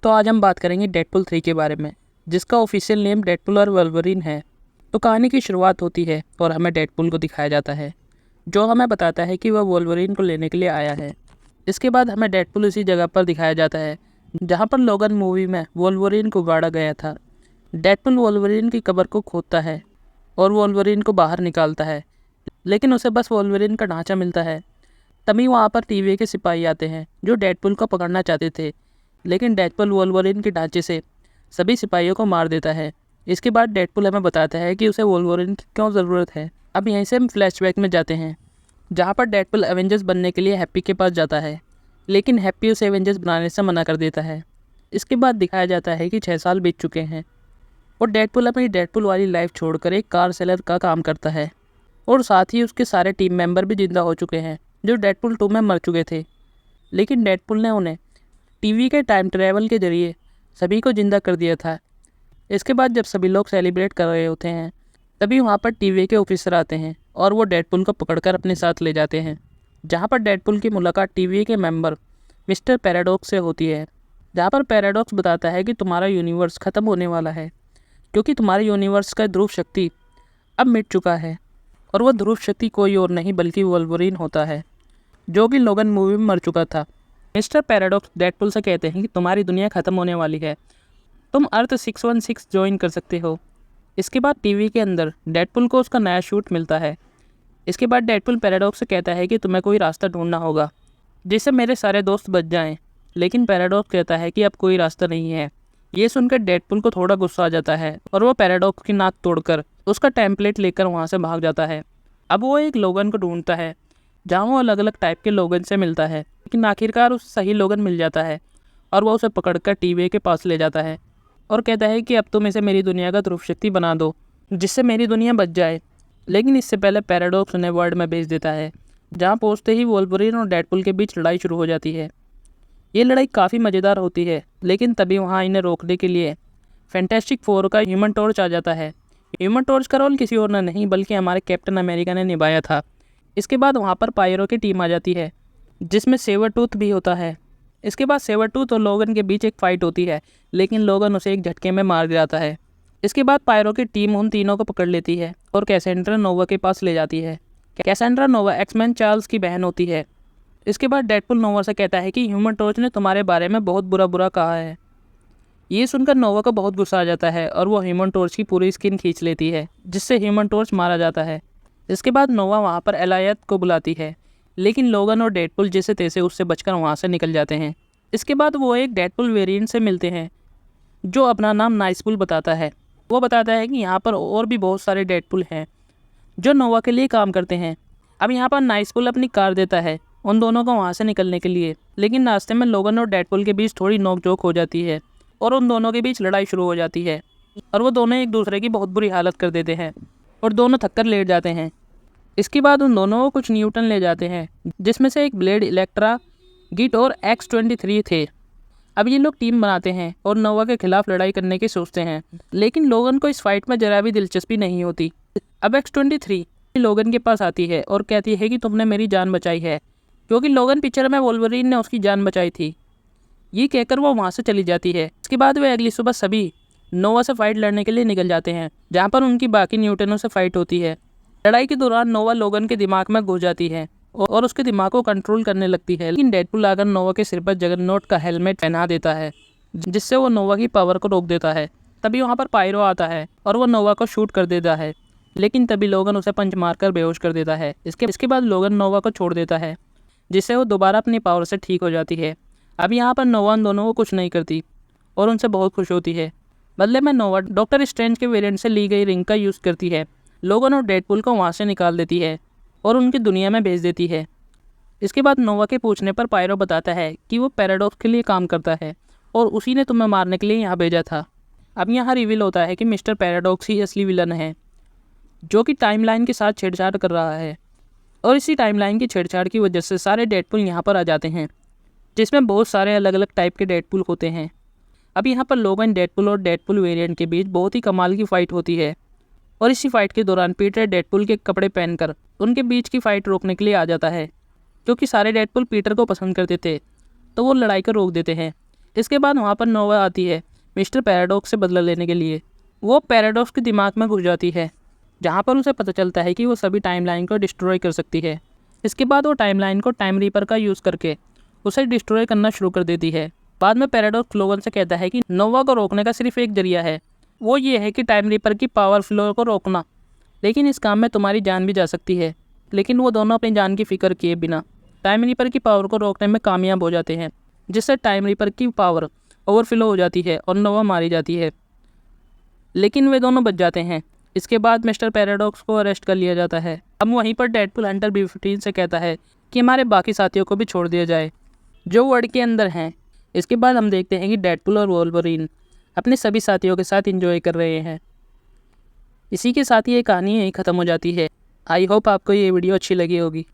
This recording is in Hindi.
तो आज हम बात करेंगे डेडपुल 3 के बारे में, जिसका ऑफिशियल नेम डेडपुल और वोल्वरिन है। तो कहानी की शुरुआत होती है और हमें डेडपुल को दिखाया जाता है, जो हमें बताता है कि वह वोल्वरिन को लेने के लिए आया है। इसके बाद हमें डेडपुल उसी जगह पर दिखाया जाता है जहाँ पर लोगन मूवी में वोल्वरिन को गाड़ा गया था। डेडपुल वोल्वरिन की कब्र को खोदता है और वोल्वरिन को बाहर निकालता है, लेकिन उसे बस वोल्वरिन का ढांचा मिलता है। तभी वहाँ पर टीवी के सिपाही आते हैं जो डेडपुल को पकड़ना चाहते थे, लेकिन डेडपुल वोल्वरिन के ढांचे से सभी सिपाहियों को मार देता है। इसके बाद डेडपुल हमें बताता है कि उसे वोल्वरिन की क्यों ज़रूरत है। अब यहीं से हम फ्लैशबैक में जाते हैं, जहाँ पर डेडपुल एवेंजर्स बनने के लिए हैप्पी के पास जाता है, लेकिन हैप्पी उसे एवेंजर्स बनाने से मना कर देता है। इसके बाद दिखाया जाता है कि 6 साल बीत चुके हैं और डेडपुल अपनी डेडपुल वाली लाइफ छोड़कर एक कार सेलर का काम करता है, और साथ ही उसके सारे टीम मेंबर भी जिंदा हो चुके हैं जो डेडपुल 2 में मर चुके थे। लेकिन डेडपुल ने उन्हें टीवी के टाइम ट्रैवल के जरिए सभी को जिंदा कर दिया था। इसके बाद जब सभी लोग सेलिब्रेट कर रहे होते हैं, तभी वहाँ पर टीवी के ऑफिसर आते हैं और वो डेडपुल को पकड़कर अपने साथ ले जाते हैं, जहाँ पर डेडपुल की मुलाकात टीवी के मेंबर मिस्टर पैराडॉक्स से होती है। जहाँ पर पैराडॉक्स बताता है कि तुम्हारा यूनिवर्स ख़त्म होने वाला है, क्योंकि तुम्हारे यूनिवर्स का ध्रुव शक्ति अब मिट चुका है, और वह ध्रुव शक्ति कोई और नहीं बल्कि वोल्वरिन होता है, जो कि लोगन मूवी में मर चुका था। मिस्टर पैराडॉक्स डेडपुल से कहते हैं कि तुम्हारी दुनिया ख़त्म होने वाली है, तुम अर्थ 616 ज्वाइन कर सकते हो। इसके बाद टीवी के अंदर डेडपुल को उसका नया शूट मिलता है। इसके बाद डेडपुल पैराडॉक्स से कहता है कि तुम्हें कोई रास्ता ढूंढना होगा जिससे मेरे सारे दोस्त बच जाएं। लेकिन पैराडॉक्स कहता है कि अब कोई रास्ता नहीं है। ये सुनकर डेडपुल को थोड़ा गुस्सा आ जाता है और वो पैराडॉक्स की नाक तोड़कर उसका टेम्पलेट लेकर वहाँ से भाग जाता है। अब वो एक लोगन को ढूंढता है, जहाँ वो अलग अलग टाइप के लोगन से मिलता है, लेकिन आखिरकार उसे सही लोगन मिल जाता है और वो उसे पकड़कर टीवी के पास ले जाता है और कहता है कि अब तुम इसे मेरी दुनिया का ध्रुव शक्ति बना दो, जिससे मेरी दुनिया बच जाए। लेकिन इससे पहले पैराडॉक्स उन्हें वर्ल्ड में भेज देता है, जहाँ पहुँचते ही वोल्वरिन और डेडपुल के बीच लड़ाई शुरू हो जाती है। ये लड़ाई काफ़ी मज़ेदार होती है, लेकिन तभी वहाँ इन्हें रोकने के लिए फैंटास्टिक फोर का ह्यूमन टॉर्च आ जाता है। ह्यूमन टॉर्च का रोल किसी और ने नहीं बल्कि हमारे कैप्टन अमेरिका ने निभाया था। इसके बाद वहाँ पर पायरो की टीम आ जाती है, जिसमें सेवरटूथ भी होता है। इसके बाद सेवरटूथ और लोगन के बीच एक फ़ाइट होती है, लेकिन लोगन उसे एक झटके में मार गिराता है। इसके बाद पायरो की टीम उन तीनों को पकड़ लेती है और कैसेंड्रा नोवा के पास ले जाती है। कैसेंड्रा नोवा एक्समैन चार्ल्स की बहन होती है। इसके बाद डेडपुल नोवा से कहता है कि ह्यूमन टॉर्च ने तुम्हारे बारे में बहुत बुरा कहा है। ये सुनकर नोवा को बहुत गुस्सा आ जाता है और वो ह्यूमन टॉर्च की पूरी स्किन खींच लेती है, जिससे ह्यूमन टॉर्च मारा जाता है। इसके बाद नोवा वहाँ पर एलायत को बुलाती है, लेकिन लोगन और डेडपुल जैसे तैसे उससे बचकर वहाँ से निकल जाते हैं। इसके बाद वो एक डेडपुल वेरिएंट से मिलते हैं, जो अपना नाम नाइसपुल बताता है। वो बताता है कि यहाँ पर और भी बहुत सारे डेडपुल हैं जो नोवा के लिए काम करते हैं। अब यहाँ पर नाइसपुल अपनी कार देता है उन दोनों को वहाँ से निकलने के लिए, लेकिन रास्ते में लोगन और डेडपुल के बीच थोड़ी नोकझोंक हो जाती है और उन दोनों के बीच लड़ाई शुरू हो जाती है, और वो दोनों एक दूसरे की बहुत बुरी हालत कर देते हैं और दोनों थककर लेट जाते हैं। इसके बाद उन दोनों को कुछ न्यूटन ले जाते हैं, जिसमें से एक ब्लेड, इलेक्ट्रा, गिट और X-23 थे। अब ये लोग टीम बनाते हैं और नोवा के खिलाफ लड़ाई करने की सोचते हैं, लेकिन लोगन को इस फाइट में जरा भी दिलचस्पी नहीं होती। अब X-23 लोगन के पास आती है और कहती है कि तुमने मेरी जान बचाई है, क्योंकि लोगन पिक्चर में वोल्वरिन ने उसकी जान बचाई थी। ये कहकर वो वहाँ से चली जाती है। इसके बाद वे अगली सुबह सभी नोवा से फाइट लड़ने के लिए निकल जाते हैं, जहाँ पर उनकी बाकी न्यूटनों से फाइट होती है। लड़ाई के दौरान नोवा लोगन के दिमाग में घुस जाती है और उसके दिमाग को कंट्रोल करने लगती है, लेकिन डेडपुल आकर नोवा के सिर पर जगरनॉट का हेलमेट पहना देता है, जिससे वो नोवा की पावर को रोक देता है। तभी वहाँ पर पायरो आता है और वो नोवा को शूट कर देता है, लेकिन तभी लोगन उसे पंच मारकर बेहोश कर देता है। इसके बाद लोगन नोवा को छोड़ देता है, जिससे वो दोबारा अपनी पावर से ठीक हो जाती है। अब यहाँ पर नोवा उन दोनों को कुछ नहीं करती और उनसे बहुत खुश होती है। बदले में नोवा डॉक्टर स्ट्रेंज के वेरिएंट से ली गई रिंग का यूज़ करती है, लोगन और डेडपुल को वहाँ से निकाल देती है और उनकी दुनिया में भेज देती है। इसके बाद नोवा के पूछने पर पायरो बताता है कि वो पैराडॉक्स के लिए काम करता है और उसी ने तुम्हें मारने के लिए यहाँ भेजा था। अब यहाँ रिवील होता है कि मिस्टर पैराडॉक्स ही असली विलन है, जो कि टाइमलाइन के साथ छेड़छाड़ कर रहा है, और इसी टाइमलाइन की छेड़छाड़ की वजह से सारे डेडपुल यहाँ पर आ जाते हैं, जिसमें बहुत सारे अलग अलग टाइप के डेडपुल होते हैं। अब यहाँ पर लोगन डेडपुल और डेडपुल वेरिएंट के बीच बहुत ही कमाल की फ़ाइट होती है, और इसी फाइट के दौरान पीटर डेडपुल के कपड़े पहनकर उनके बीच की फ़ाइट रोकने के लिए आ जाता है, क्योंकि सारे डेडपुल पीटर को पसंद करते थे, तो वो लड़ाई को रोक देते हैं। इसके बाद वहाँ पर नोवा आती है मिस्टर पैराडॉक्स से बदला लेने के लिए। वो पैराडॉक्स के दिमाग में घुस जाती है, जहाँ पर उसे पता चलता है कि वो सभी टाइमलाइन को डिस्ट्रॉय कर सकती है। इसके बाद वो टाइमलाइन को टाइम रीपर का यूज़ करके उसे डिस्ट्रॉय करना शुरू कर देती है। बाद में पैराडॉक्स लोगन से कहता है कि नोवा को रोकने का सिर्फ एक जरिया है, वो ये है कि टाइम रीपर की पावर फ्लो को रोकना, लेकिन इस काम में तुम्हारी जान भी जा सकती है। लेकिन वो दोनों अपनी जान की फिक्र किए बिना टाइम रीपर की पावर को रोकने में कामयाब हो जाते हैं, जिससे टाइम रीपर की पावर ओवरफ्लो हो जाती है और नोवा मारी जाती है। लेकिन वे दोनों बच जाते हैं। इसके बाद मिस्टर पैराडॉक्स को अरेस्ट कर लिया जाता है। अब वहीं पर डेडपूल हंटर B-15 से कहता है कि हमारे बाकी साथियों को भी छोड़ दिया जाए जो वर्ल्ड के अंदर हैं। इसके बाद हम देखते हैं कि डेडपूल और वोल्वरीन अपने सभी साथियों के साथ एंजॉय कर रहे हैं। इसी के साथ ये कहानी यहीं ख़त्म हो जाती है। आई होप आपको ये वीडियो अच्छी लगी होगी।